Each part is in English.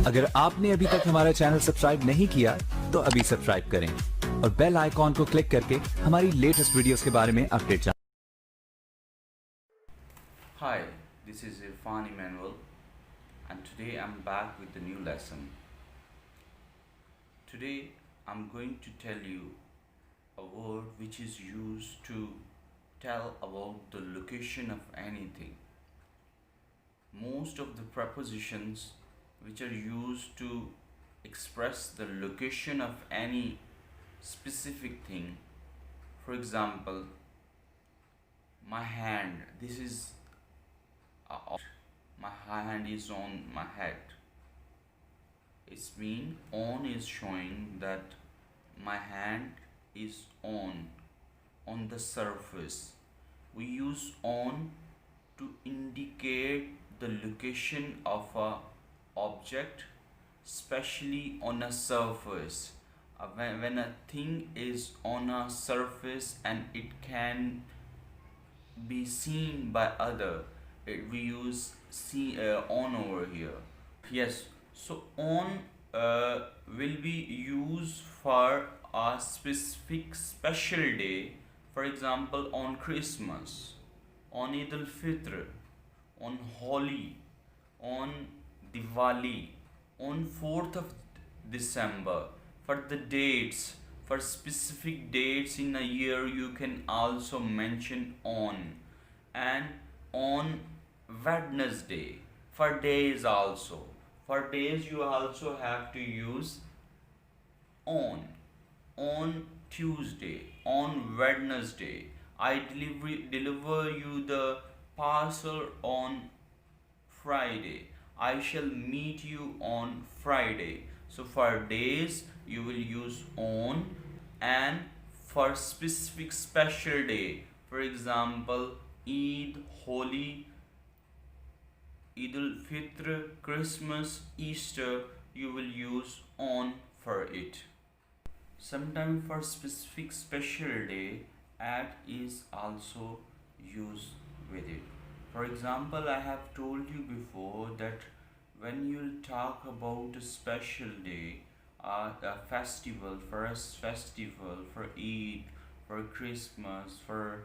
अगर आपने अभी तक हमारा चैनल सब्सक्राइब नहीं किया तो अभी सब्सक्राइब करें और बेल आइकॉन को क्लिक करके हमारी लेटेस्ट वीडियोस के बारे में अपडेट जानें। Hi, this is Irfan Emmanuel and today I'm back with a new lesson. Today I'm going to tell you a word which is used to tell about the location of anything. Most of the prepositions which are used to express the location of any specific thing, for example, my hand, this is my hand is on my head. It's mean on is showing that my hand is on the surface. We use on to indicate the location of a object, especially on a surface. When a thing is on a surface and it can be seen by other, we use on over here. Yes, so on will be used for a specific special day, for example on Christmas, on Eid al-Fitr, on Holi, on Diwali, on 4th of December. For the dates, for specific dates in a year, you can also mention on. And on Wednesday, for days also, for days you also have to use on Tuesday, on Wednesday. I deliver you the parcel on Friday. I shall meet you on Friday. So for days you will use on, and for specific special day, for example Eid, Holi, Eid al-Fitr, Christmas, Easter, you will use on for it. Sometimes for specific special day, at is also used with it. For example, I have told you before that when you talk about a special day, a festival, for a festival, for Eid, for Christmas, for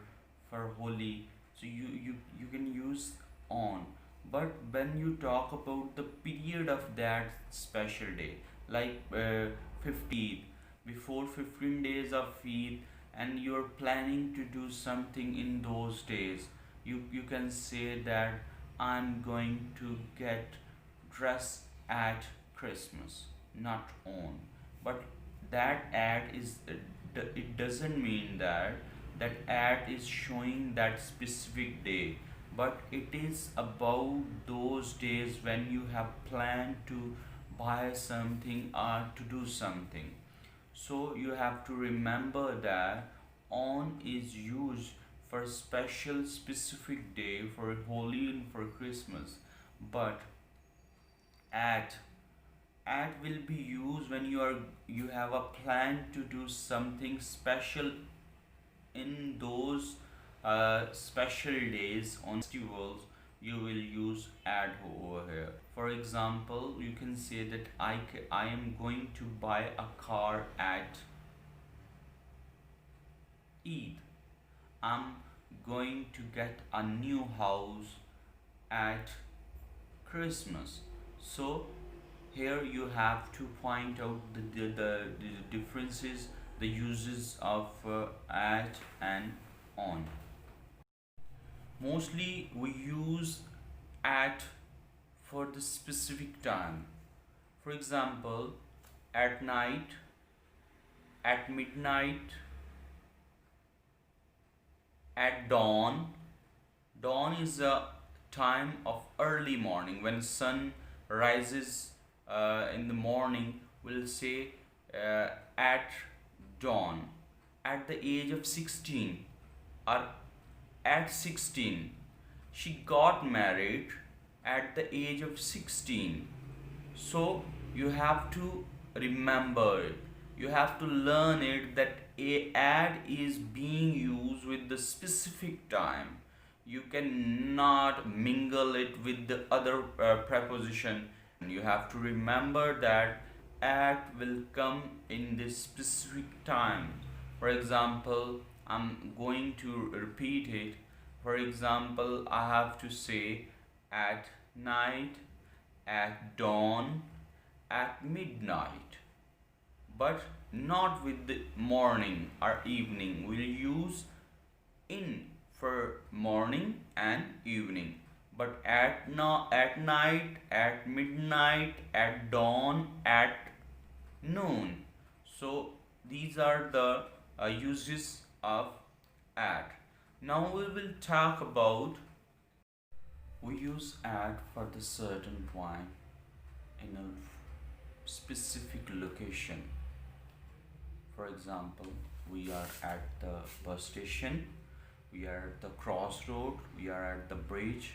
Holi, so you can use on. But when you talk about the period of that special day, like 15th, before 15 days of Eid, and you're planning to do something in those days, you can say that I'm going to get dressed at Christmas, not on. But that ad is it doesn't mean that ad is showing that specific day, but it is about those days when you have planned to buy something or to do something. So you have to remember that on is used for special specific day, for Holi and for Christmas. But at will be used when you have a plan to do something special in those special days. On festivals you will use at over here. For example, you can say that I am going to buy a car at Eid. I'm going to get a new house at Christmas. So here you have to point out the differences, the uses of at and on. Mostly we use at for the specific time. For example, at night, at midnight, at dawn. Dawn is a time of early morning when sun rises in the morning. We'll say at dawn. At the age of 16 or at 16. She got married at the age of 16. So you have to remember it. You have to learn it that a ad is being used with the specific time. You cannot mingle it with the other preposition You have to remember that at will come in this specific time. For example, I'm going to repeat it. For example, I have to say at night, at dawn, at midnight, but not with the morning or evening. We'll use in for morning and evening, but at night, at midnight, at dawn, at noon. So these are the uses of at. Now we will talk about, we use at for the certain point in a specific location. For example, we are at the bus station, we are at the crossroad, we are at the bridge,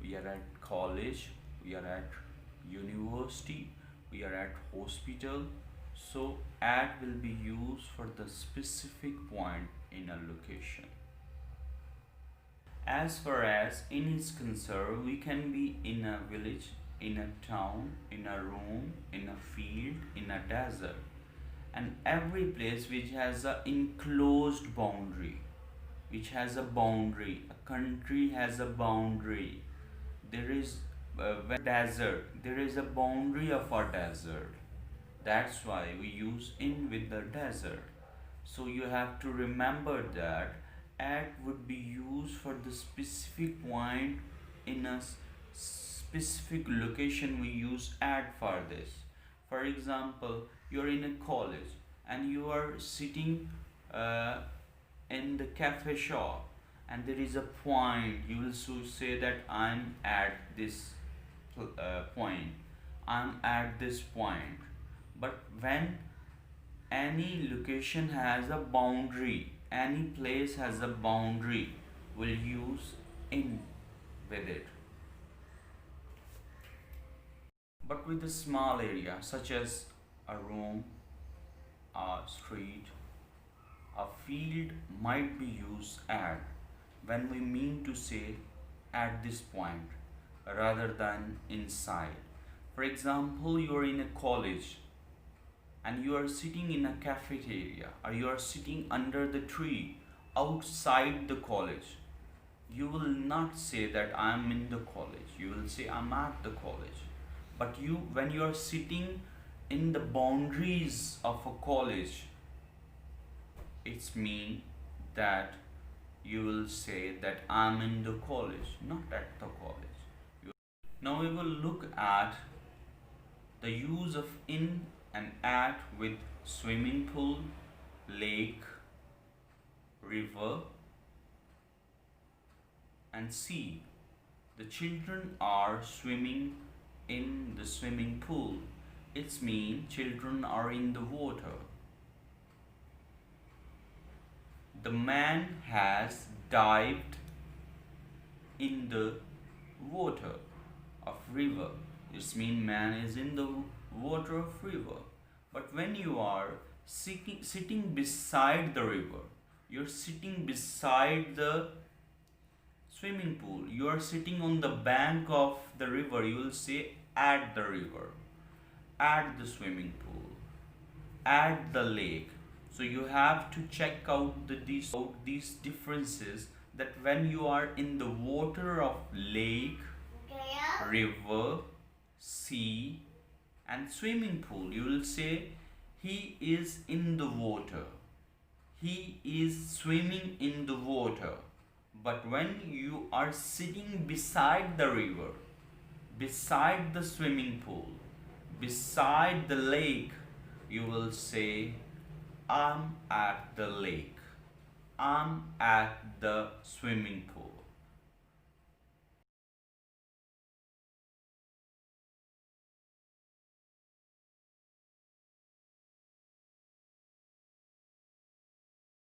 we are at college, we are at university, we are at hospital. So at will be used for the specific point in a location. As far as in is concerned, we can be in a village, in a town, in a room, in a field, in a desert, and every place which has a enclosed boundary, which has a boundary. A country has a boundary. There is a desert, there is a boundary of a desert. That's why we use in with the desert. So you have to remember that at would be used for the specific point in a specific location. We use at for this. For example, you're in a college and you are sitting in the cafe shop, and there is a point. You will say that I'm at this point, I'm at this point. But when any location has a boundary, any place has a boundary, we'll use in with it. But with a small area such as a room, a street, a field might be used at when we mean to say at this point rather than inside. For example, you are in a college and you are sitting in a cafeteria, or you are sitting under the tree outside the college. You will not say that I am in the college, you will say I'm at the college. But when you are sitting in the boundaries of a college, it's mean that you will say that I'm in the college, not at the college. Now we will look at the use of in and at with swimming pool, lake, river, and sea. The children are swimming in the swimming pool. It's mean children are in the water. The man has dived in the water of river. It's mean man is in the water of river. But when you are sitting beside the river, you're sitting beside the swimming pool, you are sitting on the bank of the river, you will say at the river, at the swimming pool, at the lake. So you have to check out these differences, that when you are in the water of lake, river, sea, and swimming pool, you will say he is in the water, he is swimming in the water. But when you are sitting beside the river, beside the swimming pool, beside the lake, you will say I'm at the lake, I'm at the swimming pool.